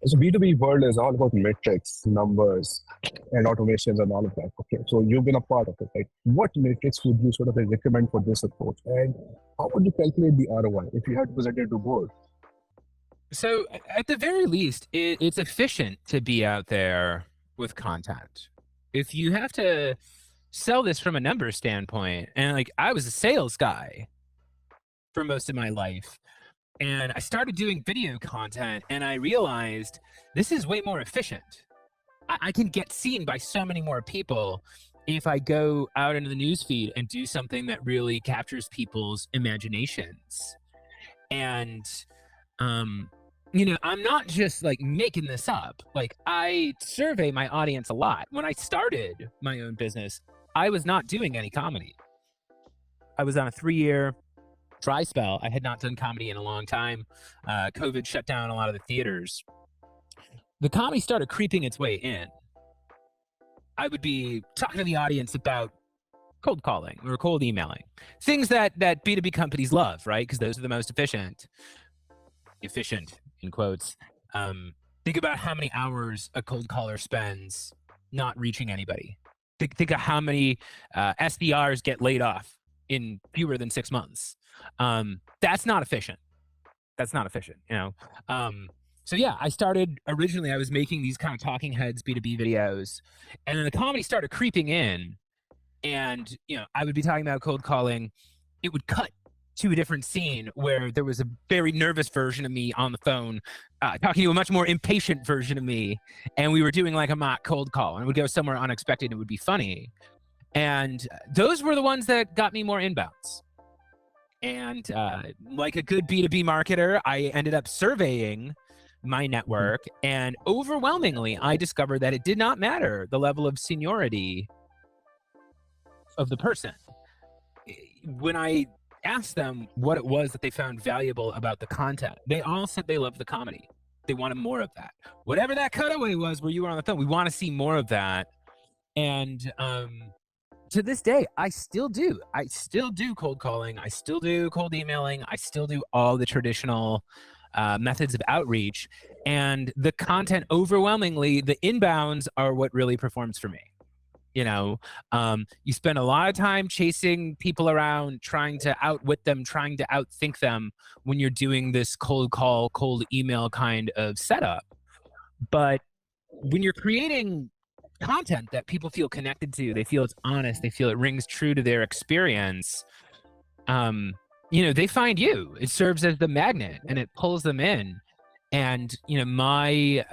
So B2B world is all about metrics, numbers, and automations and all of that. Okay, so you've been a part of it, right? What metrics would you sort of recommend for this approach, and how would you calculate the ROI if you had to present it to board? So at the very least, it's efficient to be out there with content. If you have to sell this from a number standpoint, and like I was a sales guy for most of my life, and I started doing video content, and I realized this is way more efficient. I can get seen by so many more people if I go out into the newsfeed and do something that really captures people's imaginations. And um, I'm not just like making this up. Like I survey my audience a lot. When I started my own business, I was not doing any comedy. I was on a 3-year dry spell. I had not done comedy in a long time. COVID shut down a lot of the theaters. The comedy started creeping its way in. I would be talking to the audience about cold calling or cold emailing, things that B2B companies love, right? Because those are the most efficient in quotes. Think about how many hours a cold caller spends not reaching anybody. Think of how many SDRs get laid off in fewer than 6 months. That's not efficient. That's not efficient, So yeah, I started originally, I was making these kind of talking heads B2B videos, and then the comedy started creeping in, and I would be talking about cold calling. It would cut to a different scene where there was a very nervous version of me on the phone, talking to a much more impatient version of me, and we were doing like a mock cold call, and it would go somewhere unexpected, and it would be funny. And those were the ones that got me more inbounds. And like a good B2B marketer, I ended up surveying my network, and overwhelmingly, I discovered that it did not matter the level of seniority of the person. When I asked them what it was that they found valuable about the content, they all said they loved the comedy. They wanted more of that. Whatever that cutaway was where you were on the phone, we want to see more of that. And to this day, I still do. I still do cold calling. I still do cold emailing. I still do all the traditional methods of outreach. And the content, overwhelmingly, the inbounds are what really performs for me. You spend a lot of time chasing people around, trying to outwit them, trying to outthink them when you're doing this cold call, cold email kind of setup. But when you're creating content that people feel connected to, they feel it's honest, they feel it rings true to their experience, they find you. It serves as the magnet, and it pulls them in. And my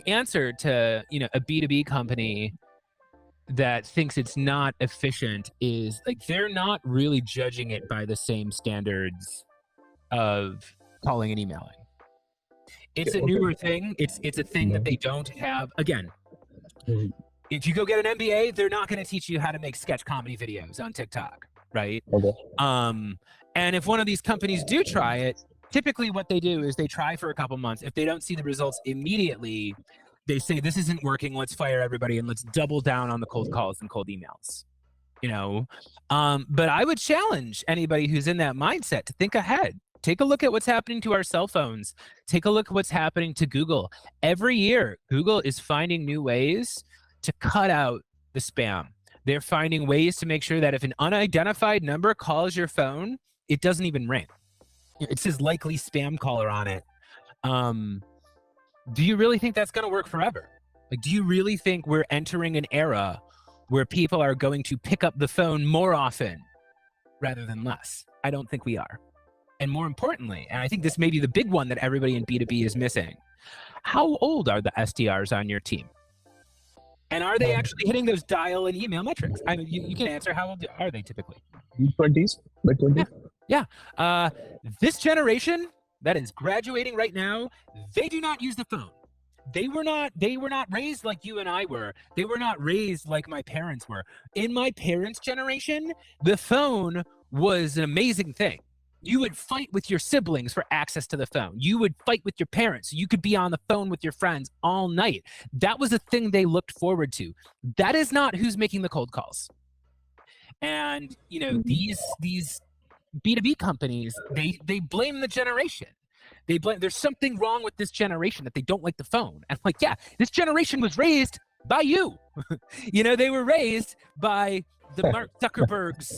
answer to a B2B company that thinks it's not efficient is like they're not really judging it by the same standards of calling and emailing. It's a newer thing. It's a thing that they don't have. Again, if you go get an MBA, they're not going to teach you how to make sketch comedy videos on TikTok, right? Okay. And if one of these companies do try it, typically what they do is they try for a couple months. If they don't see the results immediately, they say, this isn't working, let's fire everybody and let's double down on the cold calls and cold emails. But I would challenge anybody who's in that mindset to think ahead. Take a look at what's happening to our cell phones. Take a look at what's happening to Google. Every year, Google is finding new ways to cut out the spam. They're finding ways to make sure that if an unidentified number calls your phone, it doesn't even ring. It says likely spam caller on it. Do you really think that's going to work forever? Like, do you really think we're entering an era where people are going to pick up the phone more often rather than less? I don't think we are. And more importantly, and I think this may be the big one that everybody in B2B is missing, how old are the SDRs on your team? And are they actually hitting those dial and email metrics? I mean, you can answer, how old are they typically? Mid-20s? Mid-20s? Yeah. This generation that is graduating right now, they do not use the phone. They were not raised like you and I were. They were not raised like my parents were. In my parents' generation, the phone was an amazing thing. You would fight with your siblings for access to the phone. You would fight with your parents. You could be on the phone with your friends all night. That was a thing they looked forward to. That is not who's making the cold calls. And, these B2B companies, they blame the generation. They blame, there's something wrong with this generation that they don't like the phone. And I'm like, yeah, this generation was raised by you. They were raised by the Mark Zuckerbergs,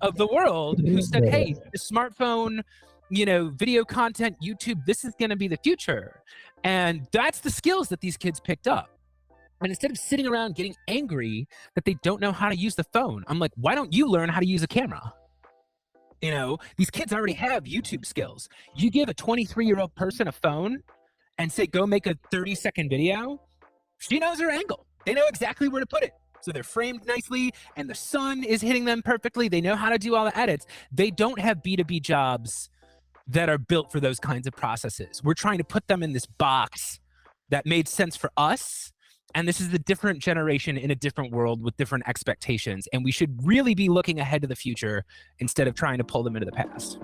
of the world, who said, hey, the smartphone, video content, YouTube, this is going to be the future. And that's the skills that these kids picked up. And instead of sitting around getting angry that they don't know how to use the phone, I'm like, why don't you learn how to use a camera? These kids already have YouTube skills. You give a 23-year-old person a phone and say, go make a 30-second video, she knows her angle. They know exactly where to put it. So they're framed nicely and the sun is hitting them perfectly. They know how to do all the edits. They don't have B2B jobs that are built for those kinds of processes. We're trying to put them in this box that made sense for us. And this is a different generation in a different world with different expectations. And we should really be looking ahead to the future instead of trying to pull them into the past.